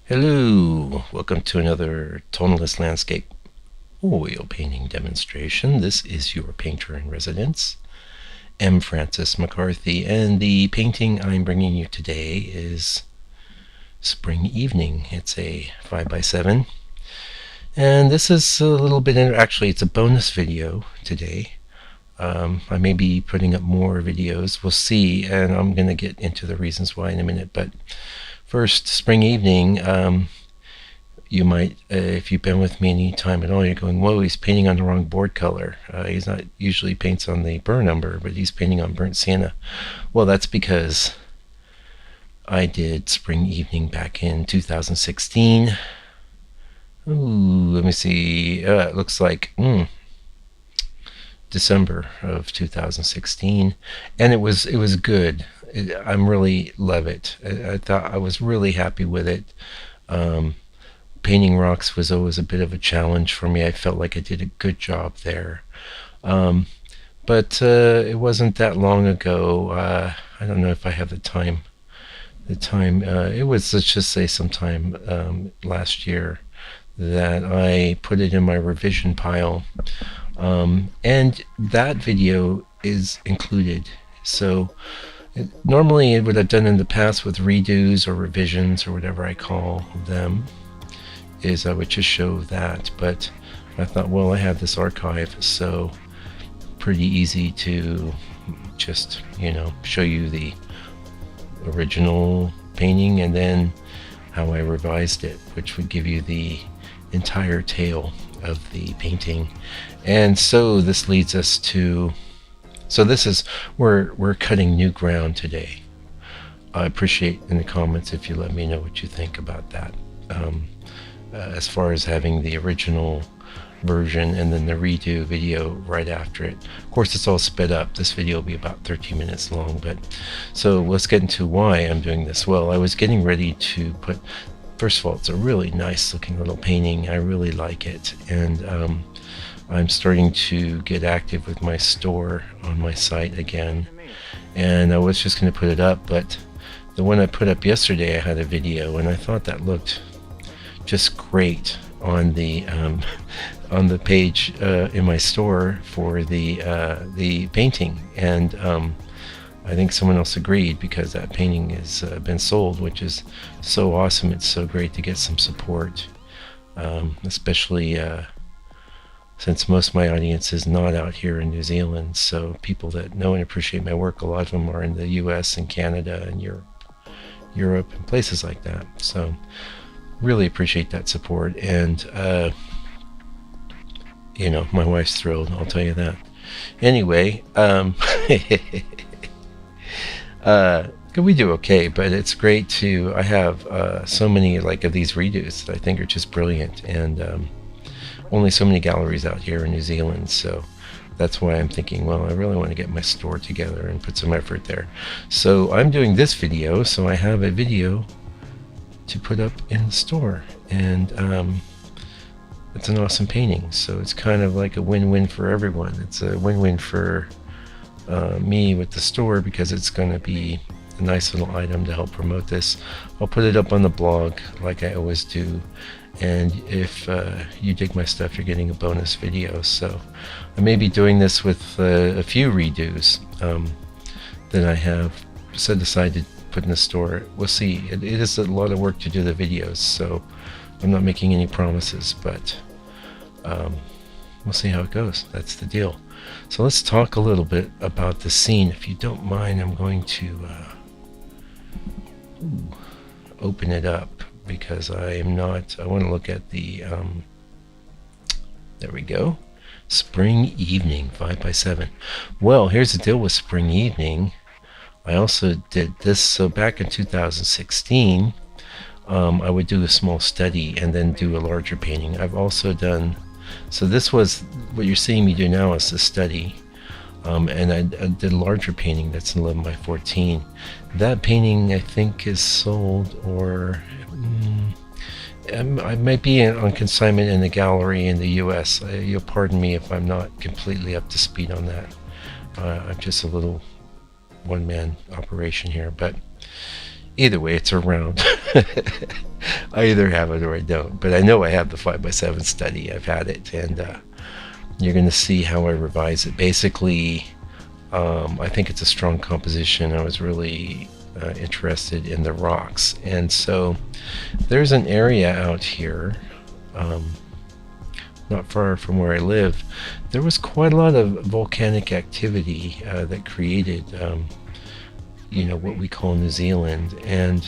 Hello, welcome to another Tonalist landscape oil painting demonstration. This is your painter in residence, M. Francis McCarthy, and the painting I'm bringing you today is Spring Evening. It's a 5x7, and this is a little bit, actually it's a bonus video today. I may be putting up more videos, we'll see, and I'm going to get into the reasons why in a minute, but first, Spring Evening, you might, if you've been with me any time at all, you're going, whoa, he's painting on the wrong board color. He's not usually paints on the burn umber, but he's painting on burnt sienna. Well, that's because I did Spring Evening back in 2016. Ooh, let me see. It looks like December of 2016, and it was good. I really love it. I thought I was really happy with it. Painting rocks was always a bit of a challenge for me. I felt like I did a good job there. But it wasn't that long ago. I don't know if I have the time. It was, let's just say, sometime last year that I put it in my revision pile. And that video is included. So normally what I've done in the past with redos or revisions or whatever I call them is I would just show that, but I thought, well, I have this archive, so pretty easy to just, show you the original painting and then how I revised it, which would give you the entire tale of the painting. And so this leads us to, so this is, we're cutting new ground today. I appreciate in the comments if you let me know what you think about that. As far as having the original version and then the redo video right after it. Of course, it's all sped up. This video will be about 13 minutes long, but so let's get into why I'm doing this. Well, I was getting ready to put, first of all, it's a really nice looking little painting. I really like it, and I'm starting to get active with my store on my site again, and I was just going to put it up, but the one I put up yesterday, I had a video, and I thought that looked just great on the page in my store for the painting, and I think someone else agreed, because that painting has been sold, which is so awesome. It's so great to get some support, especially since most of my audience is not out here in New Zealand. So people that know and appreciate my work, a lot of them are in the US and Canada and Europe and places like that. So really appreciate that support, and my wife's thrilled, I'll tell you that. Anyway, we do okay, but it's great to, I have so many of these redos that I think are just brilliant, and only so many galleries out here in New Zealand, so that's why I'm thinking, well, I really want to get my store together and put some effort there. So I'm doing this video, so I have a video to put up in the store, and it's an awesome painting, so it's kind of like a win-win for everyone. It's a win-win for me with the store, because it's going to be a nice little item to help promote this. I'll put it up on the blog like I always do, and if you dig my stuff, you're getting a bonus video. So I may be doing this with a few redos that I have set aside to put in the store. We'll see. It is a lot of work to do the videos, so I'm not making any promises, but we'll see how it goes. That's the deal. So let's talk a little bit about the scene. If you don't mind, I'm going to open it up, because I want to look at the there we go, Spring Evening 5x7. Well, here's the deal with Spring Evening. I also did this, so back in 2016 I would do a small study and then do a larger painting. I've also done, so this was what you're seeing me do now is the study, and I did a larger painting that's 11 by 14. That painting I think is sold, or I might be on consignment in the gallery in the US. You'll pardon me if I'm not completely up to speed on that. I'm just a little one-man operation here, but either way, it's around. I either have it or I don't, but I know I have the 5x7 study. I've had it, and you're going to see how I revise it. Basically, I think it's a strong composition. I was really interested in the rocks, and so there's an area out here, not far from where I live. There was quite a lot of volcanic activity that created, what we call New Zealand. And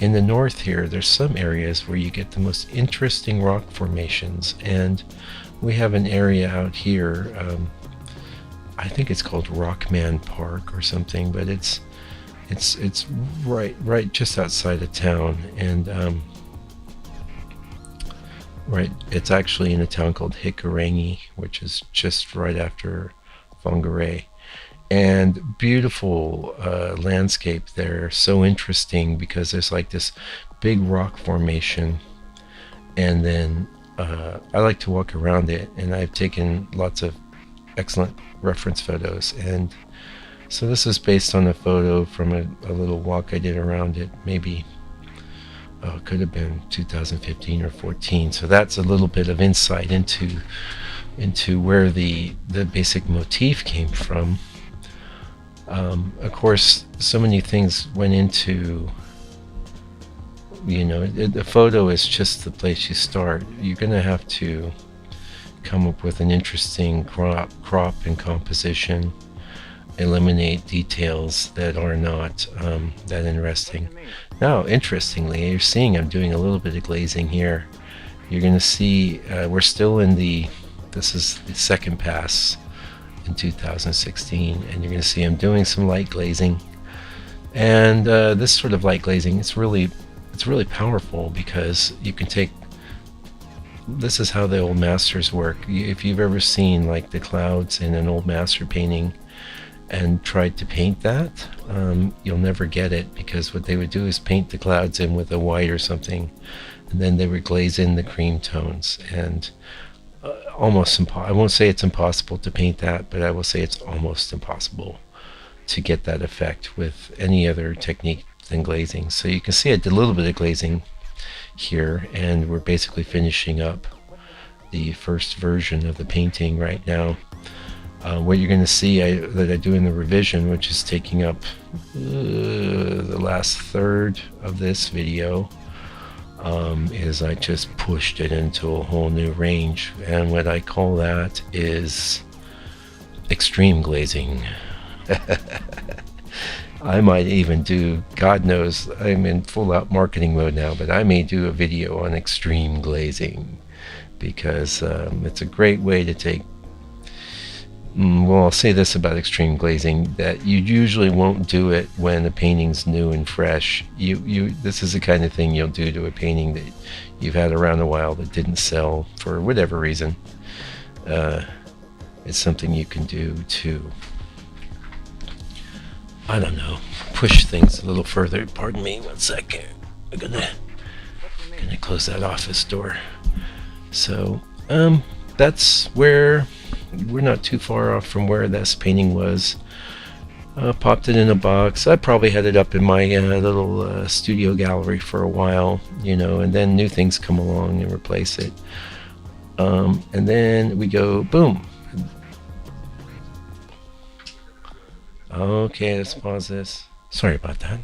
in the north here, there's some areas where you get the most interesting rock formations, and we have an area out here. I think it's called Rockman Park or something, but it's right just outside of town, and it's actually in a town called Hikurangi, which is just right after Whangarei. And beautiful landscape there, so interesting because there's like this big rock formation, and then I like to walk around it, and I've taken lots of excellent reference photos. And so this is based on a photo from a little walk I did around it, maybe it could have been 2015 or 14. So that's a little bit of insight into where the basic motif came from. Of course, so many things went into, the photo is just the place you start. You're going to have to come up with an interesting crop and composition, eliminate details that are not that interesting. Now, interestingly, you're seeing I'm doing a little bit of glazing here. You're going to see we're still in this is the second pass in 2016, and you're going to see I'm doing some light glazing. And this sort of light glazing, it's really powerful because you can take, this is how the old masters work. If you've ever seen like the clouds in an old master painting and tried to paint that, you'll never get it, because what they would do is paint the clouds in with a white or something, and then they would glaze in the cream tones. And I won't say it's impossible to paint that, but I will say it's almost impossible to get that effect with any other technique than glazing. So you can see I did a little bit of glazing here, and we're basically finishing up the first version of the painting right now. What you're going to see that I do in the revision, which is taking up the last third of this video, is I just pushed it into a whole new range, and what I call that is extreme glazing. I might even do, God knows, I'm in full out marketing mode now, but I may do a video on extreme glazing, because it's a great way to take, well, I'll say this about extreme glazing, that you usually won't do it when a painting's new and fresh. This is the kind of thing you'll do to a painting that you've had around a while that didn't sell for whatever reason. It's something you can do to, I don't know, push things a little further. Pardon me, 1 second. I'm gonna close that office door. So that's where, we're not too far off from where this painting was. Popped it in a box. I probably had it up in my little studio gallery for a while, and then new things come along and replace it. And then we go boom. Okay, let's pause this. Sorry about that.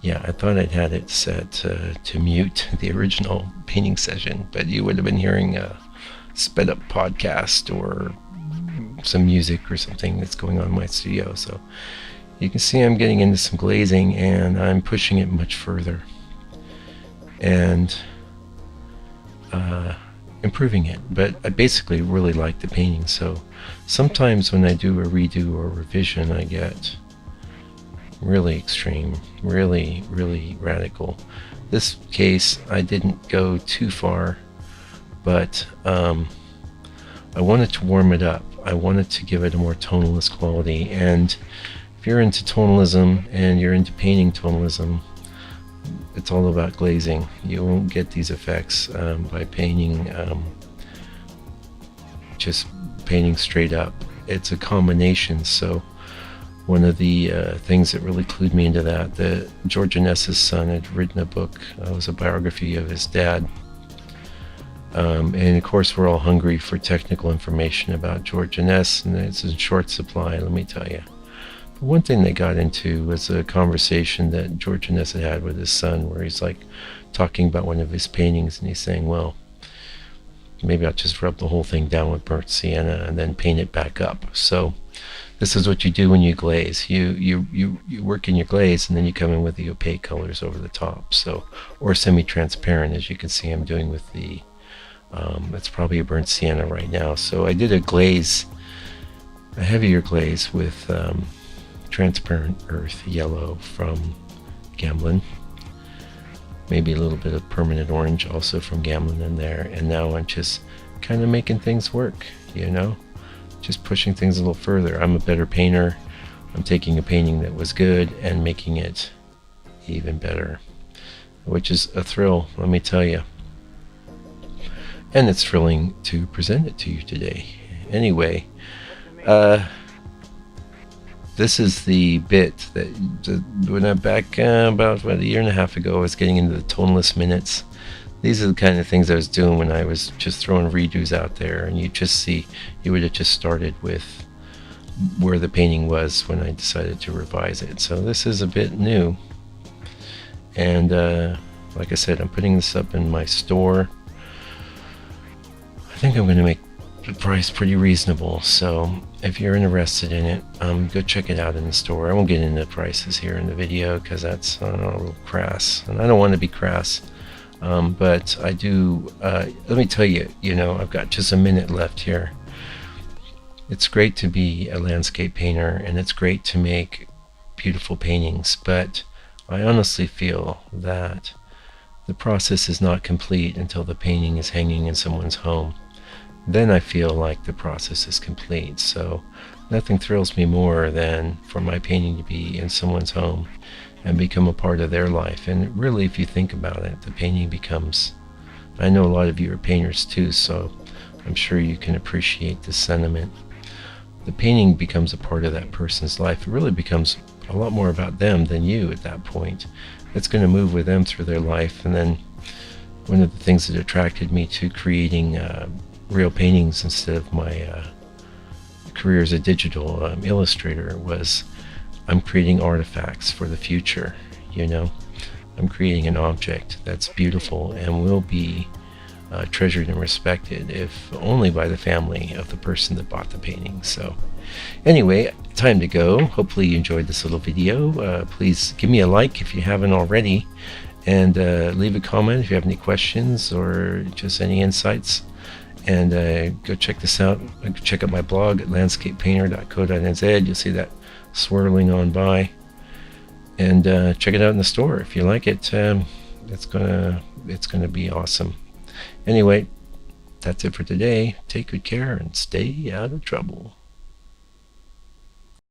Yeah, I thought I'd had it set to mute the original painting session, but you would have been hearing a sped up podcast or some music or something that's going on in my studio. So you can see I'm getting into some glazing, and I'm pushing it much further and improving it. But I basically really like the painting, so sometimes when I do a redo or revision, I get really extreme, really radical. This case, I didn't go too far, but I wanted to warm it up. I wanted to give it a more tonalist quality, and if you're into tonalism and you're into painting tonalism, it's all about glazing. You won't get these effects by painting, just painting straight up. It's a combination. So one of the things that really clued me into that George Ness's son had written a book. It was a biography of his dad. And of course, we're all hungry for technical information about George Ness, and it's in short supply, let me tell you. But one thing they got into was a conversation that George Ness had with his son, where he's like talking about one of his paintings, and he's saying, well, maybe I'll just rub the whole thing down with burnt sienna and then paint it back up. So this is what you do when you glaze. You work in your glaze, and then you come in with the opaque colors over the top. So, or semi-transparent, as you can see I'm doing with the it's probably a burnt sienna right now. So I did a glaze, a heavier glaze with transparent earth yellow from Gamblin. Maybe a little bit of permanent orange also from Gamblin in there. And now I'm just kind of making things work, you know? Just pushing things a little further. I'm a better painter. I'm taking a painting that was good and making it even better, which is a thrill, let me tell you. And it's thrilling to present it to you today. Anyway, this is the bit that when I'm back about a year and a half ago, I was getting into the Tonalist minutes. These are the kind of things I was doing when I was just throwing redos out there, and you just see, you would have just started with where the painting was when I decided to revise it. So this is a bit new. And like I said, I'm putting this up in my store. I think I'm going to make the price pretty reasonable, so if you're interested in it, go check it out in the store. I won't get into prices here in the video because that's a little crass, and I don't want to be crass, but I do, let me tell you, I've got just a minute left here. It's great to be a landscape painter, and it's great to make beautiful paintings, but I honestly feel that the process is not complete until the painting is hanging in someone's home. Then I feel like the process is complete. So nothing thrills me more than for my painting to be in someone's home and become a part of their life. And really, if you think about it, the painting becomes, I know a lot of you are painters too, so I'm sure you can appreciate this sentiment. The painting becomes a part of that person's life. It really becomes a lot more about them than you at that point. It's going to move with them through their life. And then one of the things that attracted me to creating real paintings instead of my career as a digital illustrator was I'm creating artifacts for the future. I'm creating an object that's beautiful and will be treasured and respected, if only by the family of the person that bought the painting. So anyway, time to go. Hopefully you enjoyed this little video. Please give me a like if you haven't already, and leave a comment if you have any questions or just any insights. And go check this out. Check out my blog at landscapepainter.co.nz. You'll see that swirling on by. And check it out in the store if you like it. It's gonna be awesome. Anyway, that's it for today. Take good care and stay out of trouble.